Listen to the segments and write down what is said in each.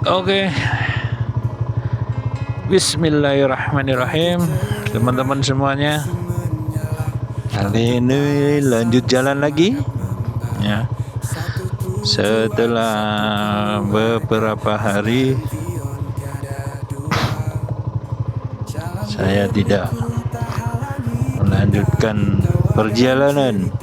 Oke, Bismillahirrahmanirrahim, teman-teman semuanya. Kali ini lanjut jalan lagi, ya. Setelah beberapa hari saya tidak melanjutkan perjalanan.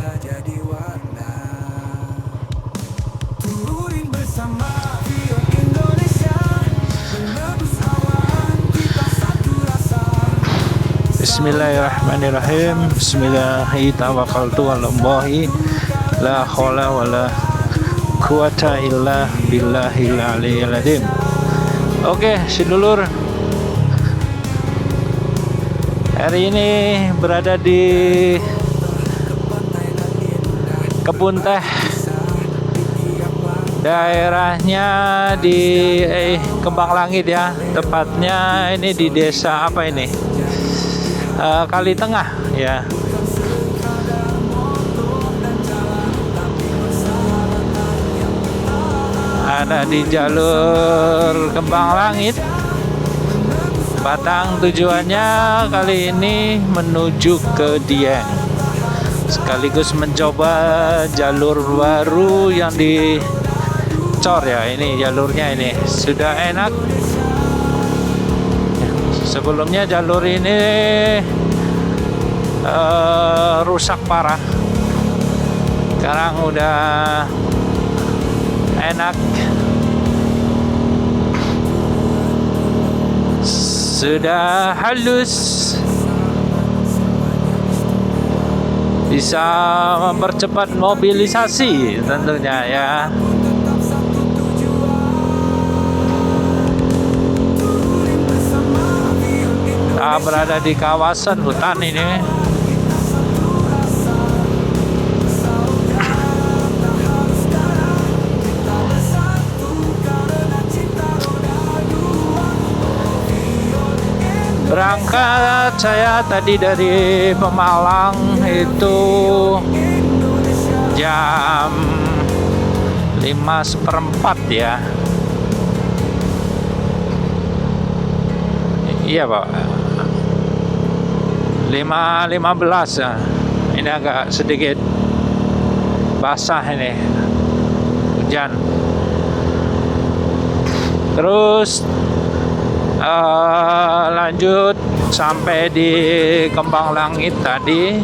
Bismillahirrahmanirrahim. Bismillahi tawakkaltu 'alallahi la haula wala quwata illa billahil aliyyil azim. Oke, sedulur. Hari ini berada di kebun teh. Daerahnya di Kembang Langit ya. Tepatnya ini di desa apa ini? Kali Tengah ya. Ada di jalur Kembang Langit Batang. Tujuannya kali ini menuju ke Dieng, sekaligus mencoba jalur baru yang dicor ya. Ini jalurnya ini sudah enak. Sebelumnya jalur ini rusak parah. Sekarang udah enak, sudah halus, bisa mempercepat mobilisasi tentunya ya. Kita berada di kawasan hutan ini. Berangkat saya tadi dari Pemalang itu jam 5:15 ya. Iya Pak, 5:15 ya. Ini agak sedikit basah ini, hujan. Terus lanjut sampai di Kembang Langit tadi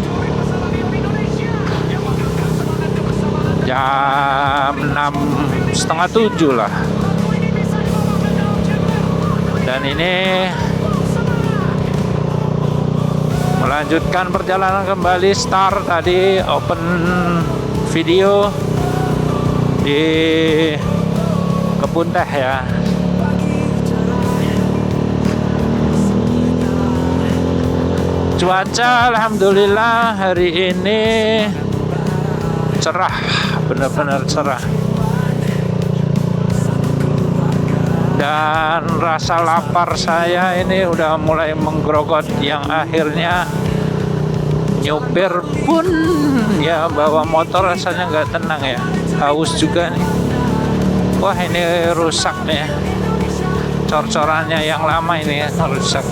jam 6:30 lah. Dan ini melanjutkan perjalanan kembali, start tadi open video di kebun teh ya. Cuaca alhamdulillah hari ini cerah, benar-benar cerah. Dan rasa lapar saya ini udah mulai menggerogot, yang akhirnya nyupir pun ya bawa motor rasanya nggak tenang ya. Haus juga nih. Wah, ini rusak nih, cor-corannya yang lama ini ya, rusak.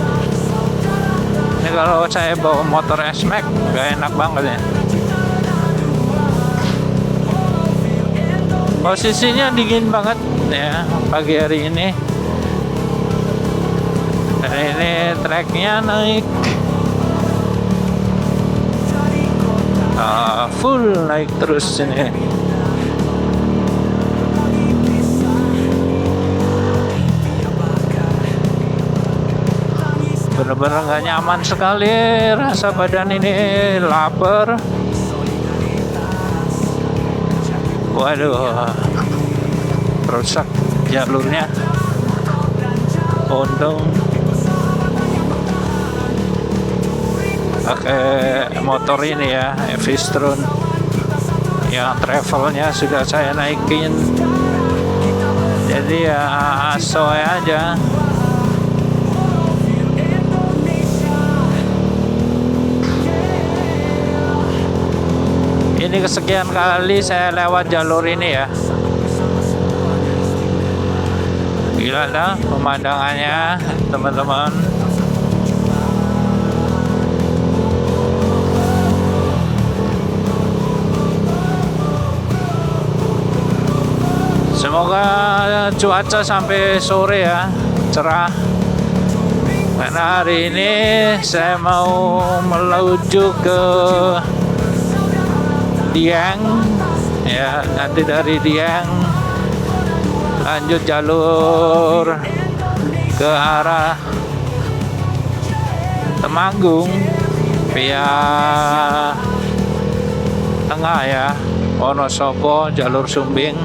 Ini kalau saya bawa motor S-Max gak enak banget ya. Posisinya dingin banget ya pagi hari ini. Dan ini treknya naik, full naik terus ini. Bener-bener gak nyaman sekali, rasa badan ini lapar. Waduh, rusak jalurnya. Untung pakai motor ini ya, Vistron yang travelnya sudah saya naikin, jadi ya asoy aja. Ini kesekian kali saya lewat jalur ini ya. Gila dah pemandangannya teman-teman. Semoga cuaca sampai sore ya cerah. Karena hari ini saya mau menuju ke Dieng ya, nanti dari Dieng lanjut jalur ke arah Temanggung via tengah ya, Wonosobo jalur Sumbing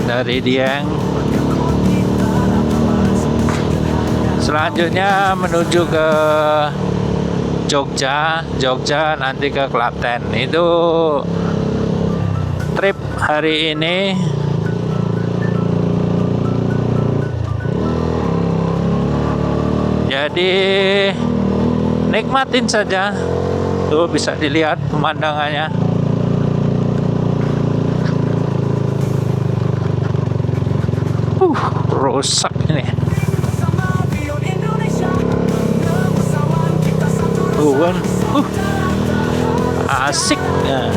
dari Dieng. Selanjutnya menuju ke Jogja nanti ke Klaten. Itu trip hari ini. Jadi nikmatin saja. Tuh bisa dilihat pemandangannya. Rusak ini. Kan asik ya.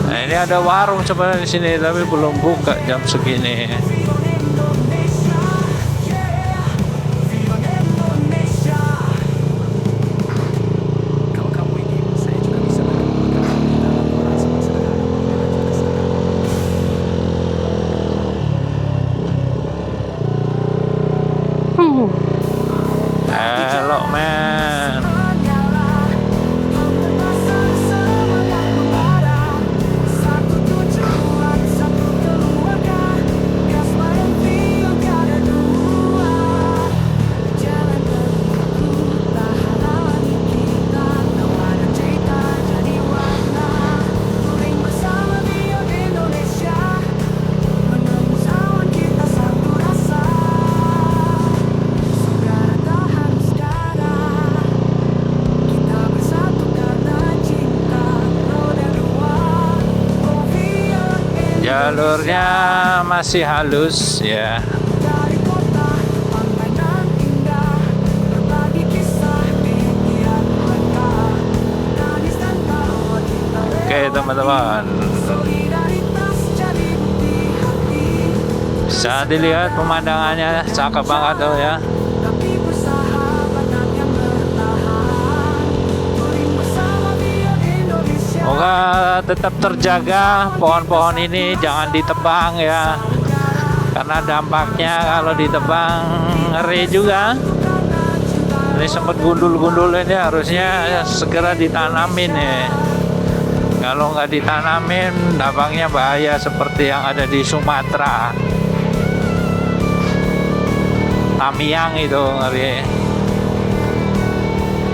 Nah, ini ada warung sebenarnya di sini tapi belum buka jam segini. Hello man. Jalurnya masih halus ya. Oke teman-teman, bisa dilihat pemandangannya cakep banget tuh ya. Semoga tetap terjaga pohon-pohon ini, jangan ditebang ya, karena dampaknya kalau ditebang ngeri juga. Ini sempat gundul-gundul ini, harusnya segera ditanamin ya. Kalau nggak ditanamin dampaknya bahaya seperti yang ada di Sumatera, Tamiang itu ngeri.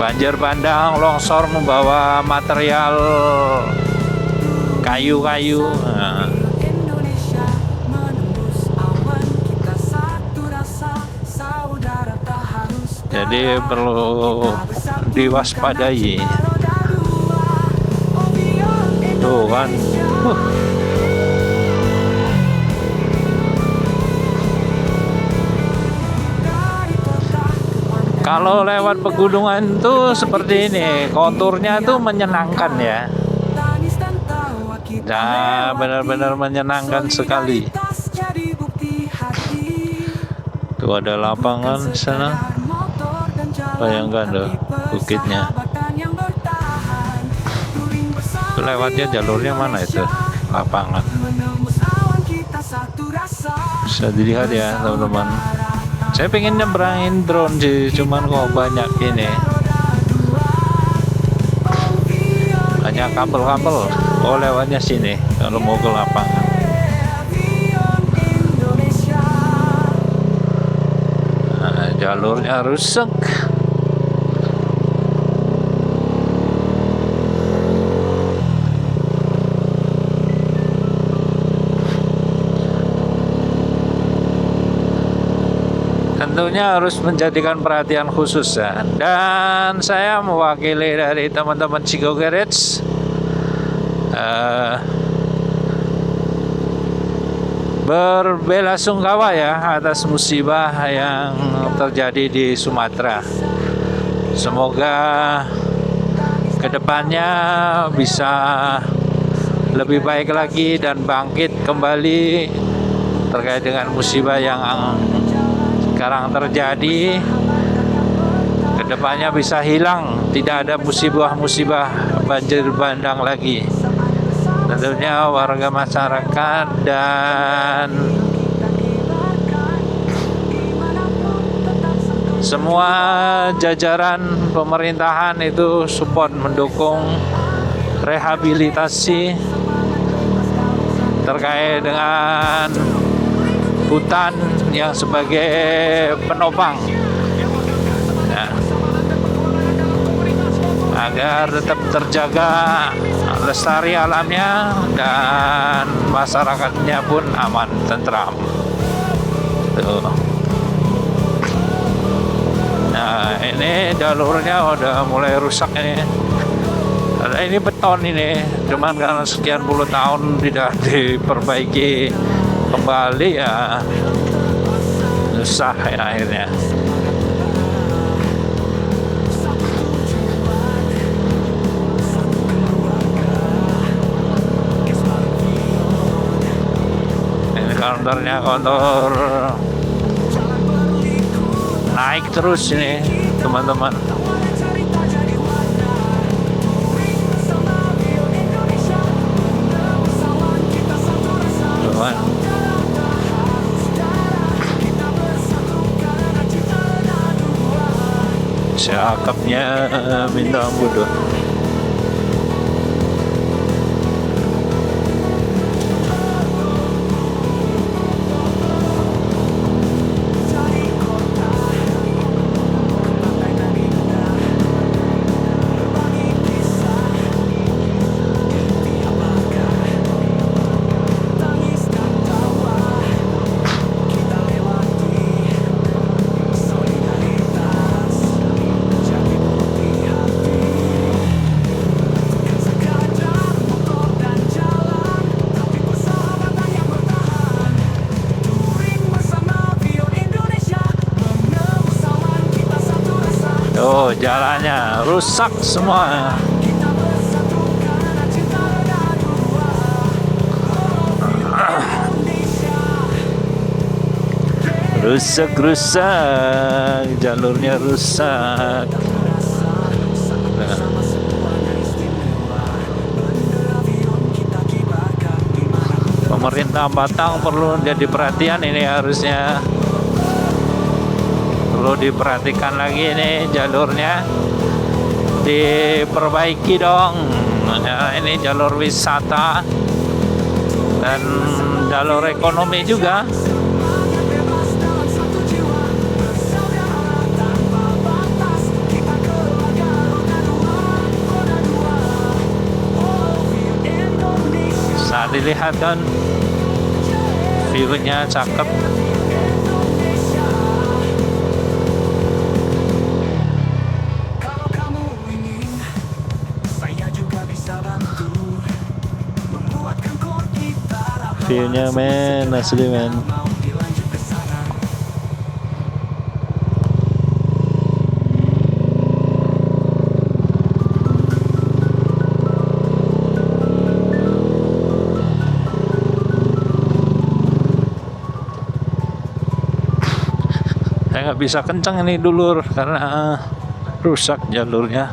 Banjir bandang, longsor membawa material kayu-kayu. Nah. Jadi perlu diwaspadai. Tuh kan. Kalau lewat pegunungan tuh seperti ini, konturnya tuh menyenangkan ya. Nah, benar-benar menyenangkan sekali. Tuh ada lapangan sana. Bayangkan tuh bukitnya. Lewatnya jalurnya mana itu? Lapangan. Bisa dilihat ya teman-teman. Saya pengen nyebrangin drone sih, cuman kok banyak ini, banyak kabel-kabel. Oh lewatnya sini kalau mau ke lapangan. Nah, jalurnya rusak. Tentunya harus menjadikan perhatian khusus ya. Dan saya mewakili dari teman-teman Cigo Garage eh, berbelasungkawa ya atas musibah yang terjadi di Sumatera. Semoga kedepannya bisa lebih baik lagi dan bangkit kembali terkait dengan musibah yang sekarang terjadi. Kedepannya bisa hilang, tidak ada musibah-musibah banjir bandang lagi. Tentunya warga masyarakat dan semua jajaran pemerintahan itu support mendukung rehabilitasi terkait dengan hutan yang sebagai penopang ya, agar tetap terjaga lestari alamnya dan masyarakatnya pun aman, tentram. Tuh. Nah, ini jalurnya udah mulai rusak ini. Ini beton ini, cuman karena sekian puluh tahun tidak diperbaiki kembali ya susah ya akhirnya. Ini kontor naik terus ini teman-teman. Cakepnya minta ampun doh. Oh, jalannya rusak semua. Rusak, jalurnya rusak. Pemerintah Batang perlu jadi perhatian ini, harusnya perlu diperhatikan lagi ini, jalurnya diperbaiki dong. Nah, ini jalur wisata dan jalur ekonomi juga. Saat dilihat kan view-nya cakep. View-nya men, asli men. Saya nggak bisa kencang ini dulur karena rusak jalurnya.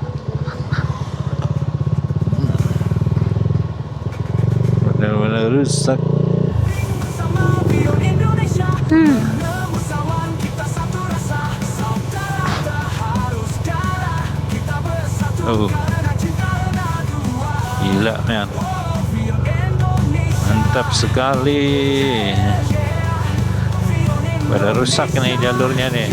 Benar-benar rusak. Oh, gila men, mantap sekali. Pada rusak nih jalurnya nih.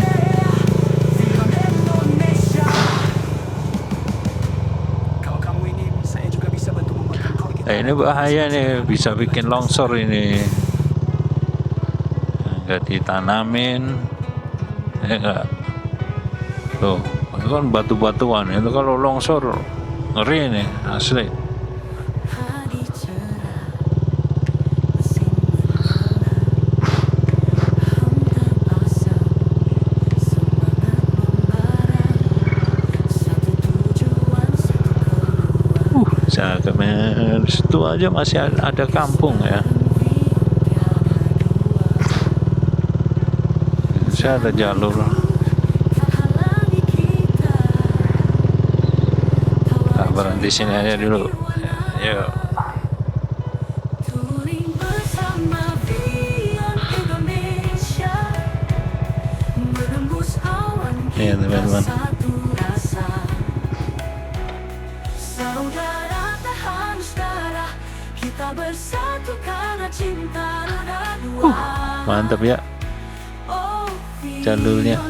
Ini bahaya nih, bisa bikin longsor ini. Nggak ditanamin, ya nggak. Tuh, itu kan batu-batuan. Itu kalau longsor ngeri nih, asli. Di situ aja masih ada kampung ya. Masih ada jalur. Nah, berhenti sini aja dulu. Ya. Ya teman-teman. Mantap ya jalurnya.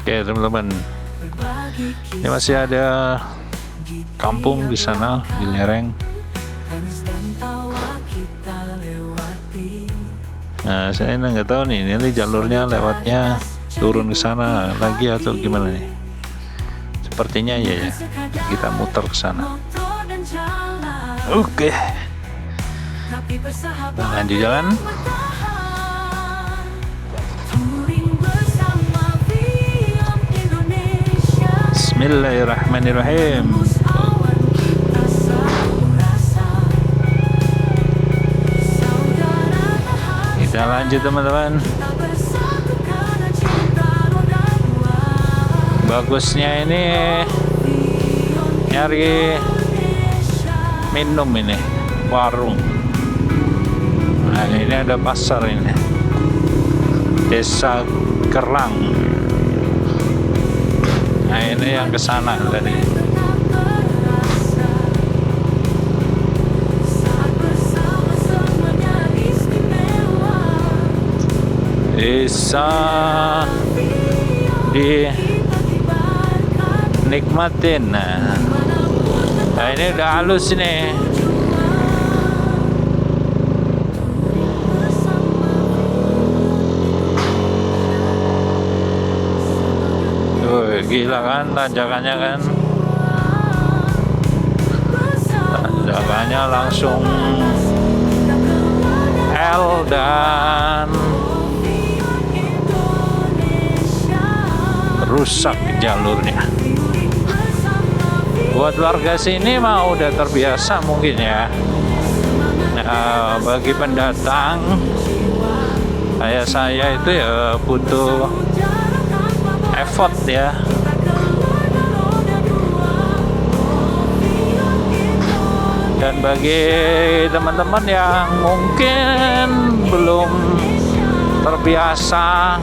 Oke teman-teman, ini masih ada kampung di sana di lereng. Nah saya nggak tahu nih, ini jalurnya lewatnya turun ke sana lagi atau gimana nih? Sepertinya iya ya, kita muter ke sana. Oke, lanjut jalan. Bismillahirrahmanirrahim. Kita lanjut teman-teman. Bagusnya ini nyari minum ini, warung. Nah ini ada pasar ini, Desa Kerlang. Nah ini yang kesana tadi. Bisa dinikmatin. Nah ini udah halus nih. Gila kan tanjakannya kan, tanjakannya langsung L dan rusak jalurnya. Buat warga sini mah udah terbiasa mungkin ya. Nah, bagi pendatang kayak saya itu ya butuh effort ya. Dan bagi teman-teman yang mungkin belum terbiasa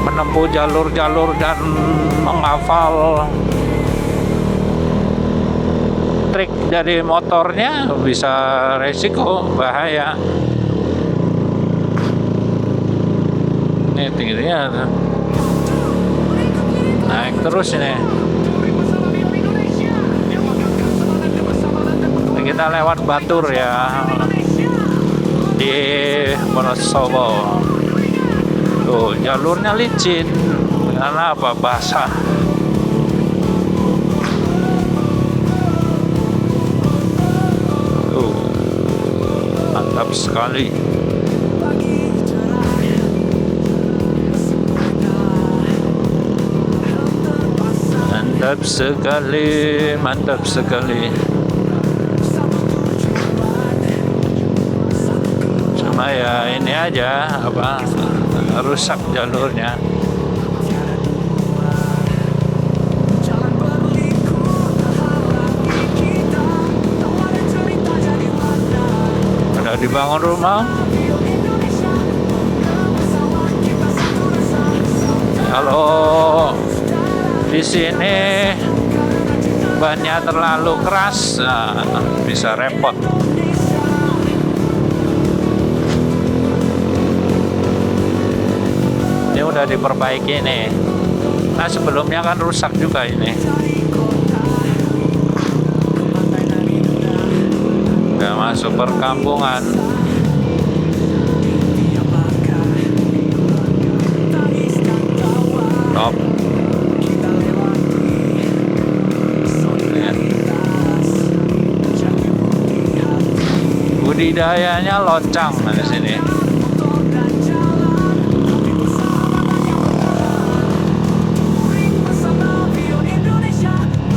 menempuh jalur-jalur dan menghafal trik dari motornya, bisa resiko bahaya. Ini tingginya naik terus ini. Kita lewat Batur ya, di Wonosobo. Tuh jalurnya licin karena apa, basah. Tuh mantap sekali. Mantap sekali, mantap sekali. Cuma ya ini aja apa, rusak jalurnya. Udah dibangun rumah. Kalau di sini bannya terlalu keras, nah, bisa repot. Ini udah diperbaiki nih. Nah sebelumnya kan rusak juga ini. Udah masuk perkampungan. Top. budidayanya loncang di sini.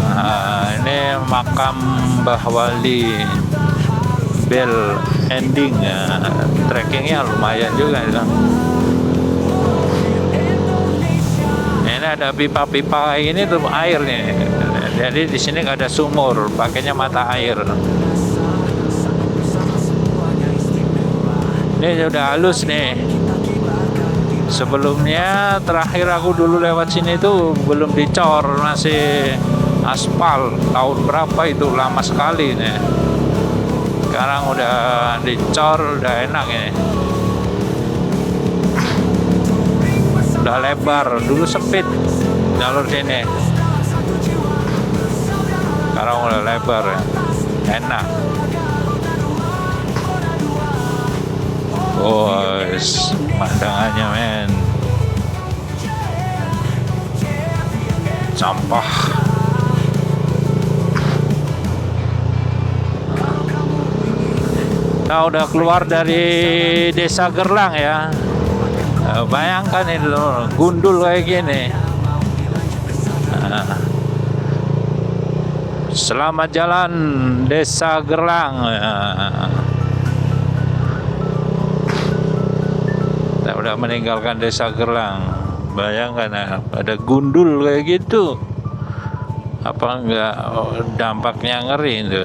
Nah, ini makam Mbah Wali. Bell ending ya, trekkingnya lumayan juga itu. Ini ada pipa-pipa ini tuh air nih. Jadi di sini nggak ada sumur, pakainya mata air. Ini udah halus nih. Sebelumnya terakhir aku dulu lewat sini tuh belum dicor, masih aspal. Tahun berapa itu, lama sekali nih. Sekarang udah dicor, udah enak ini. Udah lebar, dulu sempit jalur sini. Sekarang udah lebar ya. Enak. Bos, pemandangannya men. Sampah. Kita udah keluar dari Desa Gerlang ya. Bayangkan itu gundul kayak gini. Selamat jalan Desa Gerlang. Kita udah meninggalkan Desa Gerlang. Bayangkan ada gundul kayak gitu. Apa enggak dampaknya ngeri itu.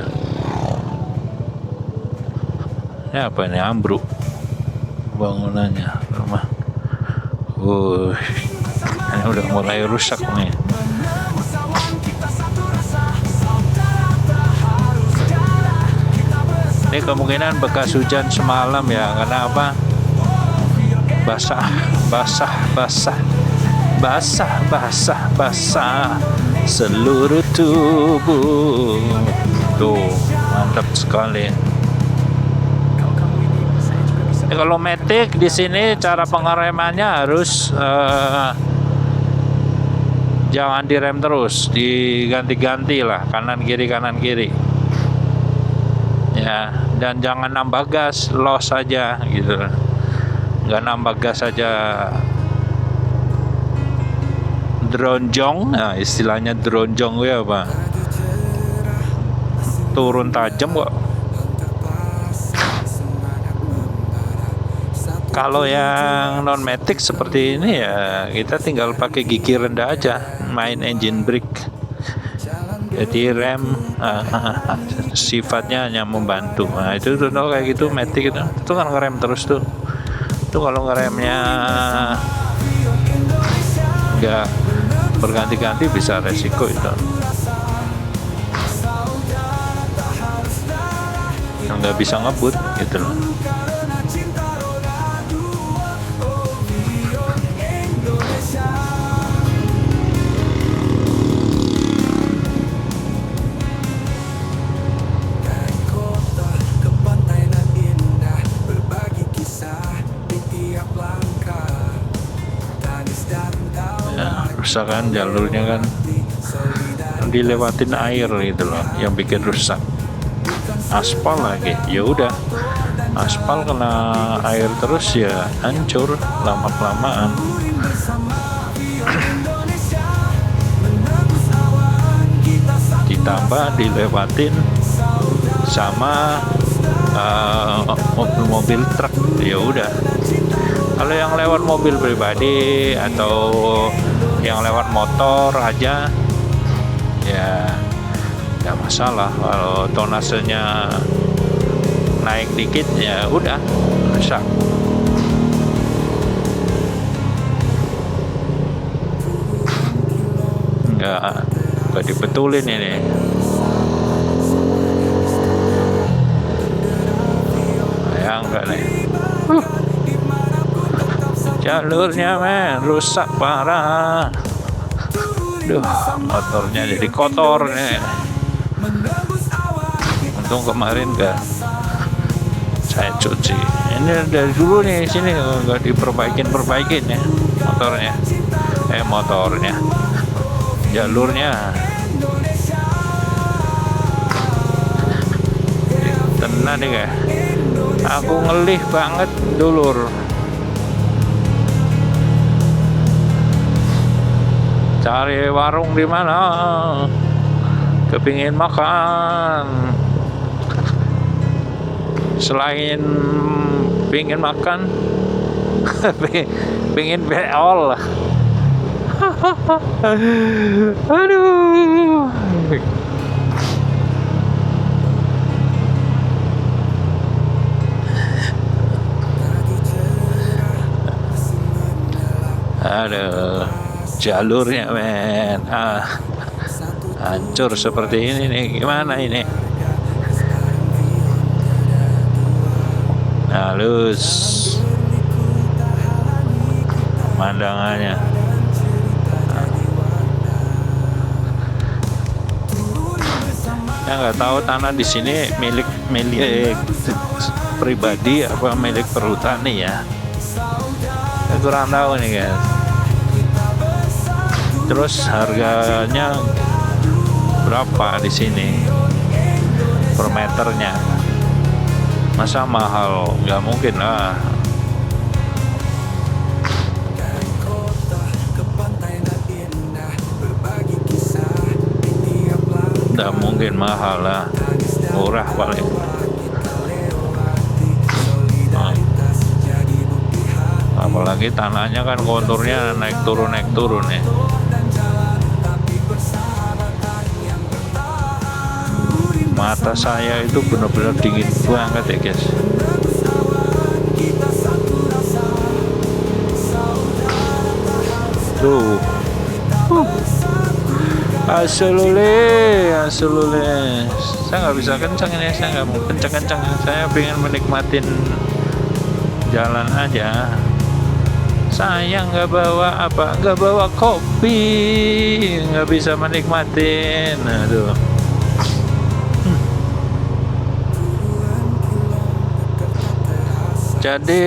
Ini apa ini, ambruk bangunannya rumah. Ini udah mulai rusak nih. Ini kemungkinan bekas hujan semalam ya, karena apa? Basah seluruh tubuh. Tuh, mantap sekali. Kalau Matic di sini cara pengeremannya harus jangan direm terus, diganti-ganti lah, kanan kiri ya, dan jangan nambah gas, los aja gitu, nggak nambah gas aja. Dronjong, nah istilahnya dronjong ya apa, turun tajam kok. Kalau yang non matic seperti ini ya kita tinggal pakai gigi rendah aja, main engine brake. Jadi rem sifatnya hanya membantu. Nah itu tuh kayak gitu matic itu kan ngerem terus tuh. Itu kalau ngeremnya nggak berganti-ganti bisa resiko itu. Nggak bisa ngebut gitu loh. Kan jalurnya kan dilewatin air gitu loh, yang bikin rusak. Aspal lagi, ya udah aspal kena air terus ya hancur lama-kelamaan. Ditambah dilewatin sama mobil-mobil truk, ya udah. Kalau yang lewat mobil pribadi atau yang lewat motor aja ya nggak masalah. Kalau tonasenya naik dikit ya udah rusak. Nggak dibetulin ini. Bayangkan nih, jalurnya men rusak parah. Duh, motornya jadi kotor nih. Untung kemarin gak saya cuci. Ini dari dulu nih sini nggak diperbaikin ya motornya, jalurnya. Kita tenan nih kayak. Aku ngelih banget dulur. Cari warung di mana? Kepingin makan. Selain pingin makan, pingin beol. Aduh. Aduh, jalurnya men, hancur seperti ini nih. Gimana ini? Halus pemandangannya. Ya nggak tahu tanah di sini milik pribadi apa milik perhutani ya. Saya kurang tahu nih guys. Terus harganya berapa di sini per meternya? Masa mahal? Nggak mungkin lah. Nggak mungkin mahal lah, murah paling. Apalagi tanahnya kan konturnya naik turun ya. Mata saya itu benar-benar dingin banget ya guys. Tuh. Asulule. Saya nggak bisa kencang ini, saya nggak mau kencang. Saya pengen menikmatin jalan aja. Saya nggak bawa kopi, nggak bisa menikmatin. Aduh. Jadi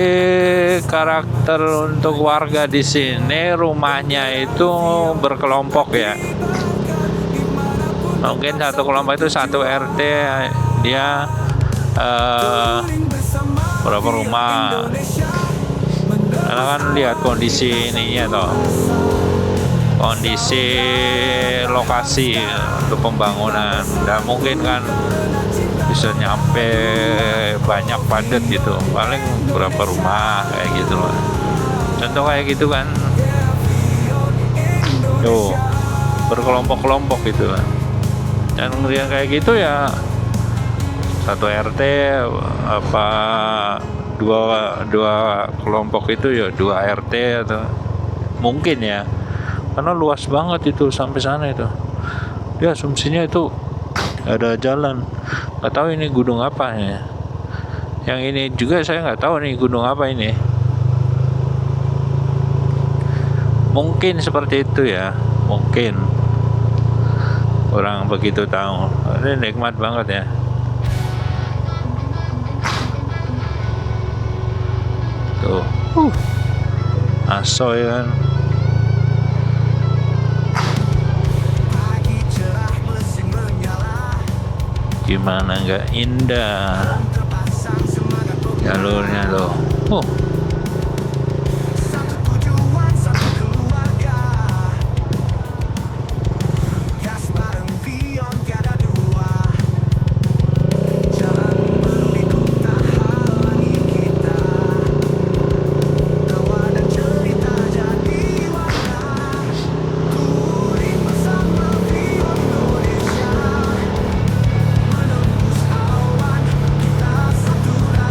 karakter untuk warga di sini rumahnya itu berkelompok ya. Mungkin satu kelompok itu satu RT, dia berapa rumah. Karena kan lihat kondisi ininya toh, kondisi lokasi untuk pembangunan. Nggak mungkin kan bisa nyampe banyak padat gitu, paling berapa rumah kayak gitu loh. Contoh kayak gitu kan, tuh berkelompok-kelompok gitu kan. Dan yang kayak gitu ya satu RT apa dua kelompok itu ya 2 RT atau mungkin ya, karena luas banget itu sampai sana itu. Dia asumsinya itu ada jalan. Nggak tahu ini gunung apa ya. Yang ini juga saya nggak tahu nih gunung apa ini. Mungkin seperti itu ya, mungkin. Orang begitu tahu. Ini nikmat banget ya. Tuh. Asoy kan. Gimana nggak indah jalurnya loh.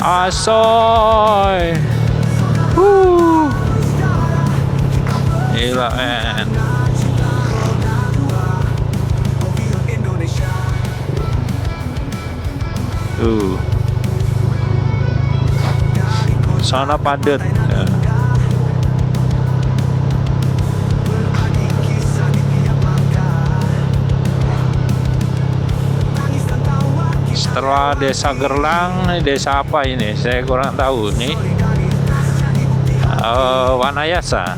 Asoy. Gila men. Sana padat ya. Setelah desa Gerlang, desa apa ini? Saya kurang tahu nih. Wanayasa.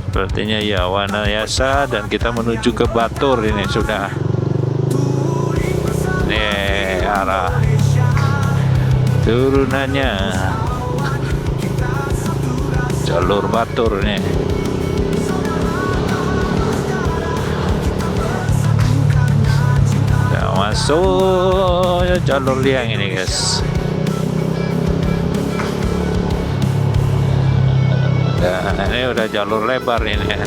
Sepertinya ya Wanayasa, dan kita menuju ke Batur ini sudah. arah turunannya jalur Batur nih. Udah masuk jalur liang ini guys. Nah, ini udah jalur lebar ini ya.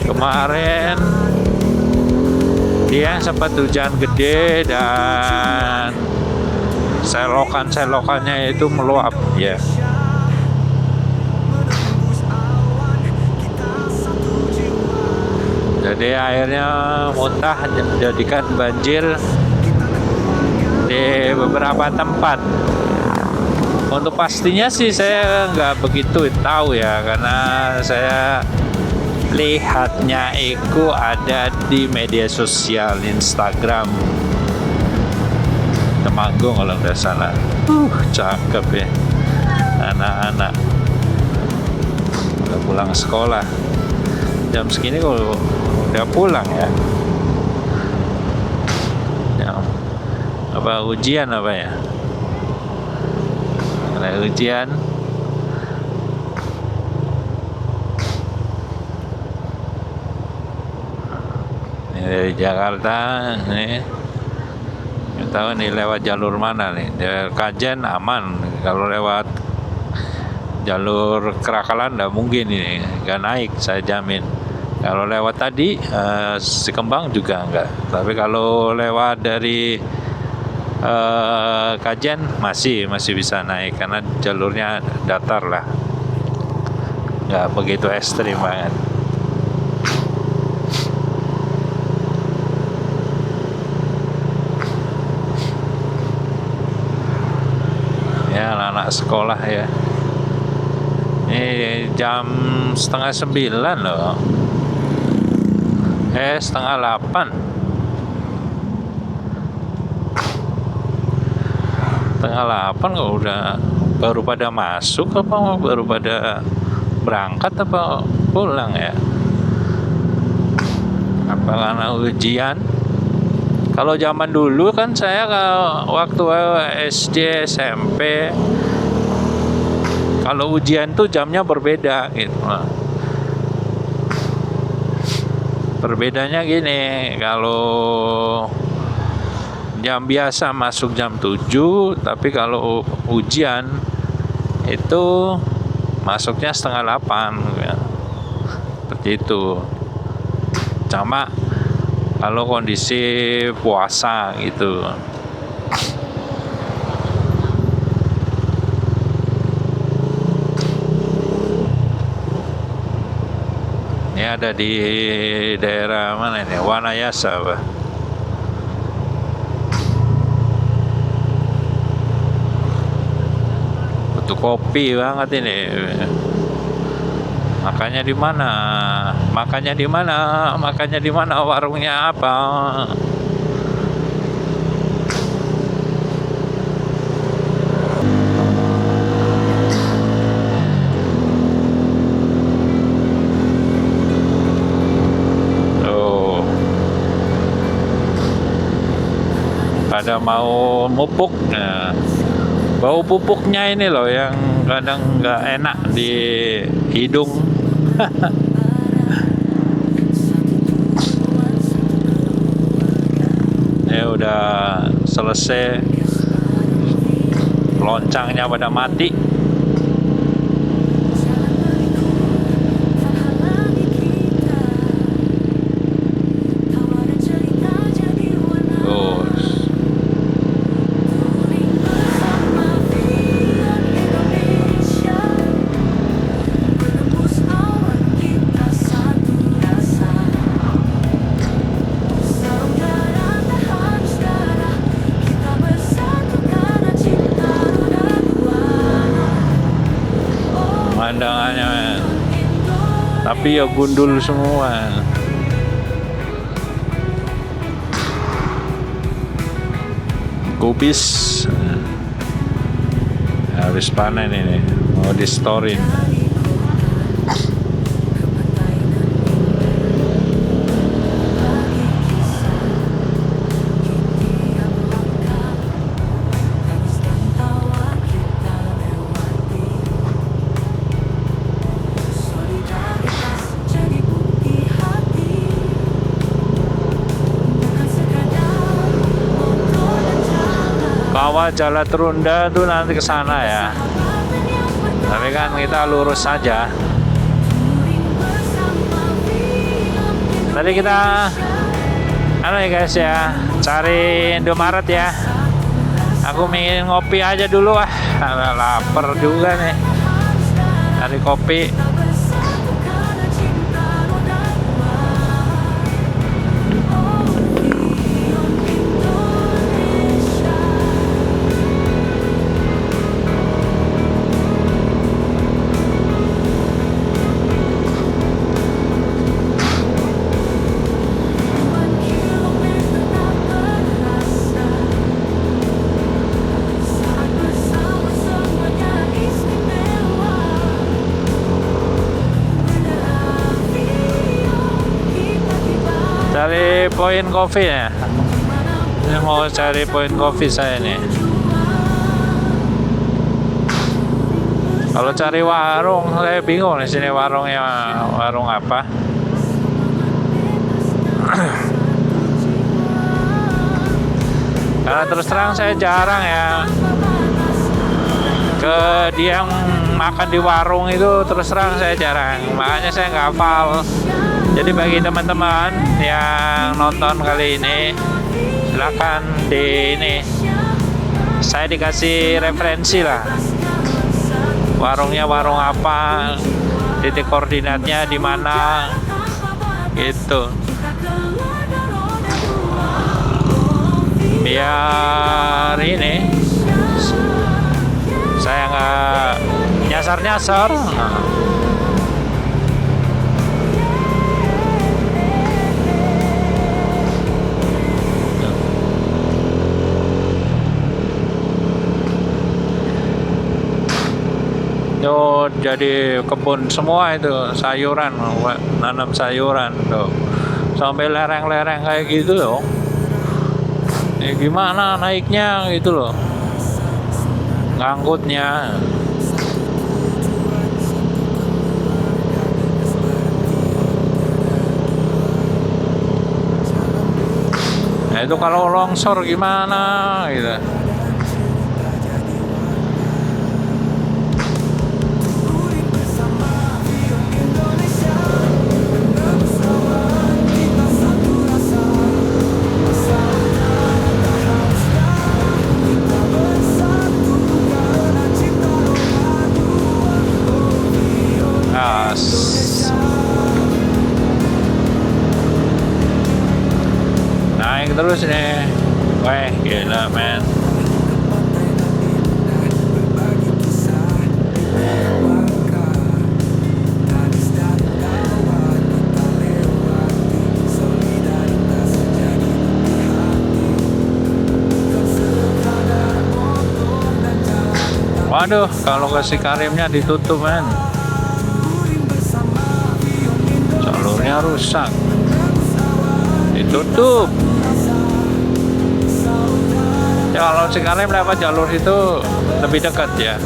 Kemarin dia sempat hujan gede dan selokannya itu meluap ya. Jadi airnya muntah jadikan banjir di beberapa tempat. Untuk pastinya sih saya nggak begitu tahu ya, karena saya lihatnya itu ada di media sosial Instagram Temanggung kalau nggak salah. Cakep ya anak-anak udah pulang sekolah. Jam segini kalau udah pulang ya. Apa ujian apa ya? Ada ujian. Dari Jakarta nih, nggak tahu nih lewat jalur mana nih. Dari Kajen aman, kalau lewat jalur Kerakalan nggak mungkin ini, nggak naik saya jamin. Kalau lewat tadi Sikembang juga enggak, tapi kalau lewat dari Kajen masih bisa naik karena jalurnya datar lah, nggak begitu ekstrim banget. Ya anak-anak sekolah ya. Ini jam 8:30 loh. 7:30. 7:30 kok udah baru pada masuk apa baru pada berangkat apa pulang ya? Apa karena ujian? Kalau zaman dulu kan saya waktu SD SMP kalau ujian tuh jamnya berbeda gitu. Perbedaannya gini, kalau jam biasa masuk jam 7, tapi kalau ujian itu masuknya 7:30 ya. Seperti itu. Sama kalau kondisi puasa gitu. Ini ada di daerah mana ini? Wanayasa apa? Butuh kopi banget ini. Makanya di mana? Makanya di mana? Warungnya apa? Tuh. Pada mau mupuk. Nah, bau pupuknya ini loh yang kadang nggak enak di hidung. Ya udah selesai, loncangnya pada mati. Pemandangannya, tapi ya gundul semua. Kubis habis panen ini, mau di storein. bawah Jalan Trunda tuh nanti ke sana ya. Tapi kan kita lurus saja. Tadi kita ya guys ya, cari Indomaret ya. Aku ingin ngopi aja dulu lapar juga nih. Cari kopi. Cari Point Coffee ya. Ini mau cari Point Coffee saya nih. Kalau cari warung, saya bingung di sini warungnya warung apa. Karena terus terang saya jarang ya ke dia yang makan di warung itu, terus terang saya jarang. Makanya saya nggak hafal. Jadi bagi teman-teman yang nonton kali ini, silakan saya dikasih referensi lah. Warungnya warung apa, titik koordinatnya di mana, gitu. Biar saya nggak nyasar-nyasar. Tuh jadi kebun semua itu, sayuran, nanam sayuran tuh, sampai lereng-lereng kayak gitu loh. Ini gimana naiknya gitu loh, ngangkutnya. Nah itu kalau longsor gimana gitu. Naik terus nih. Weh, gila men. Waduh, kalau kasih Karimnya ditutup men. Jalurnya rusak. Ditutup. Ya kalau Cikarim lewat jalur itu lebih dekat ya.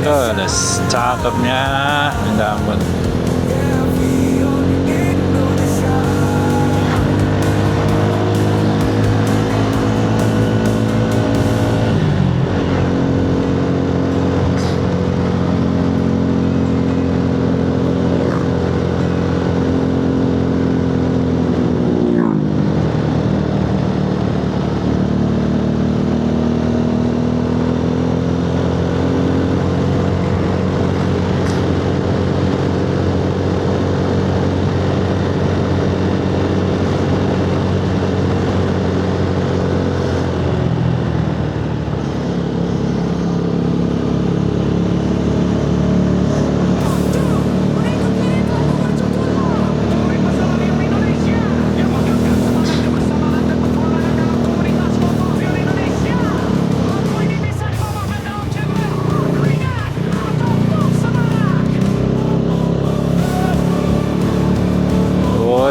Udah cakepnya, minta ampun.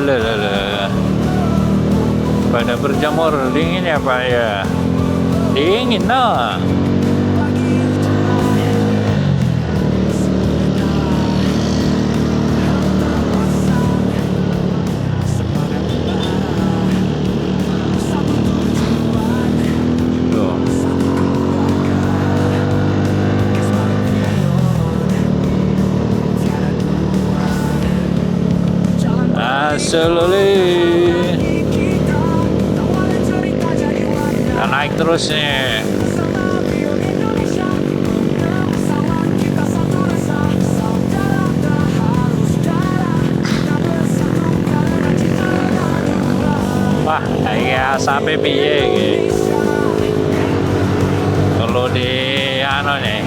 Alah. Pada berjemur dingin ya Pak ya. Dingin nah. Tuh. Slowly. Nah, naik terus nih. Wah, kayak sampai piye gitu. Kalau di ano nih.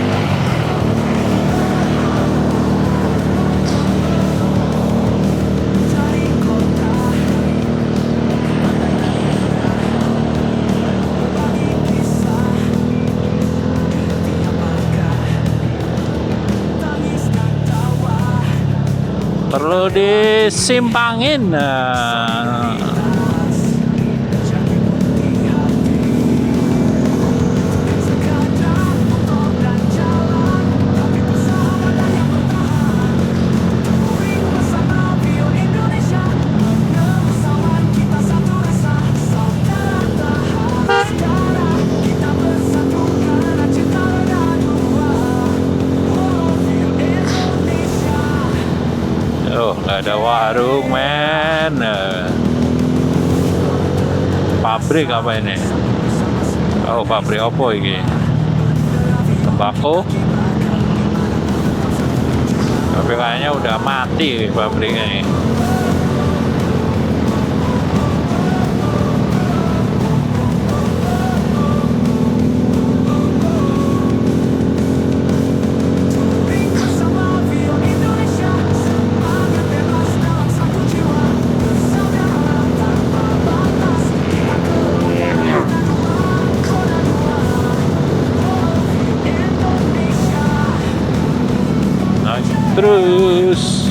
Perlu disimpangin. Oh, nggak ada warung, men. Pabrik apa ini? Oh, pabrik apa ini? Tembakau. Tapi kayaknya udah mati pabriknya ini. Terus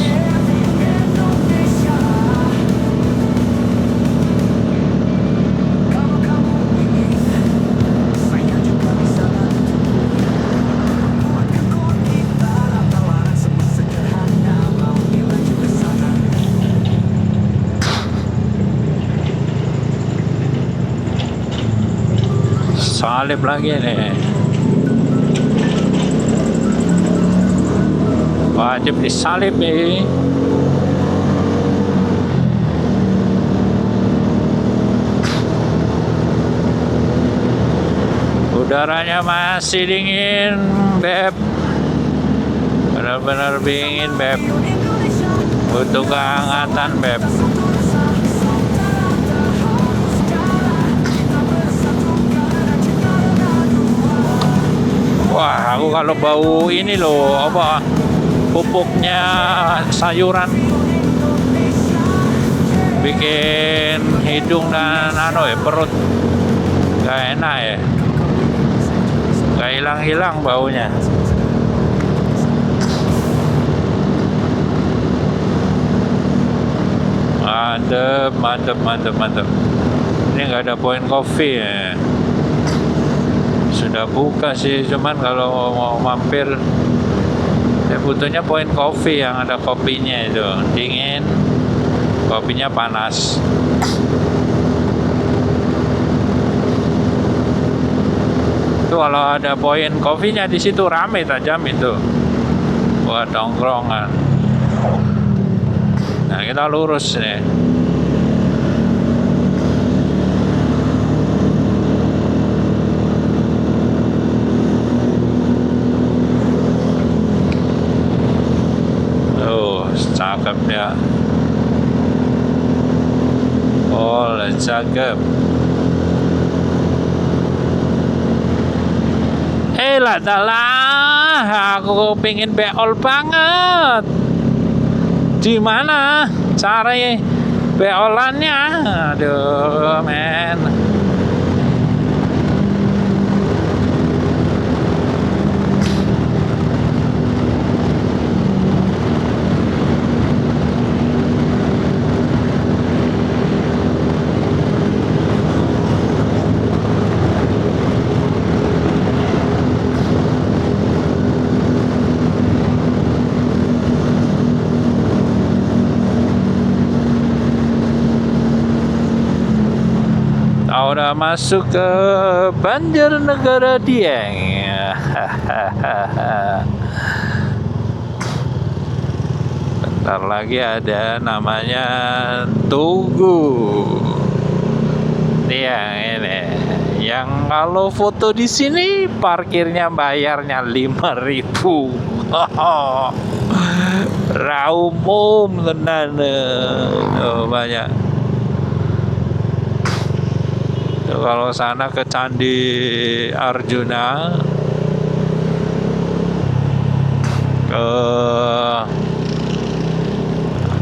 salib lagi nih. Wajib disalib nih. Udaranya masih dingin, Beb. Benar-benar dingin, Beb. Butuh kehangatan, Beb. Wah, aku kalau bau ini loh, apa pupuknya sayuran bikin hidung dan perut gak enak ya, gak hilang-hilang baunya. Mantep. Ini nggak ada Point Coffee ya. Sudah buka sih, cuman kalau mau mampir ya butuhnya Point Coffee yang ada kopinya itu dingin, kopinya panas. Itu kalau ada Point Coffee-nya di situ rame tajam itu buat nongkrongan. Nah, kita lurus nih. Cakep ya. Oh, cakep. Lah dalah, aku pengen beol banget. Di mana cara beolannya? Aduh, men. udah masuk ke Banjarnegara Dieng. Bentar lagi ada namanya Tugu. Ini yang kalau foto di sini parkirnya bayarnya 5.000. Raumum tenan. Oh, banyak. Tuh, kalau sana ke Candi Arjuna, ke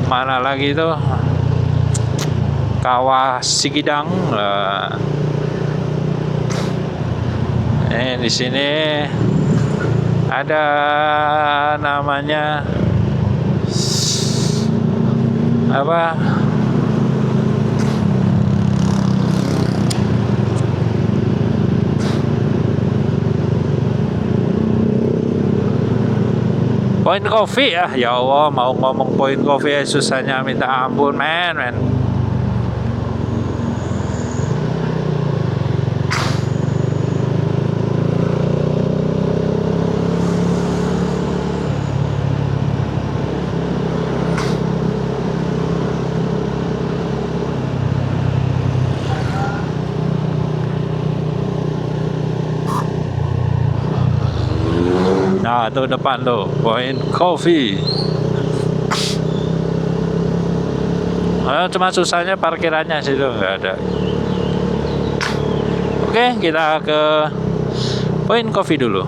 mana lagi tuh? Kawah Sikidang. Di sini ada namanya apa? Point Coffee ya Allah, mau ngomong Point Coffee susahnya minta ampun men. Nah, tuh depan tuh Point Coffee. Cuma susahnya parkirannya situ nggak ada. Oke, kita ke Point Coffee dulu.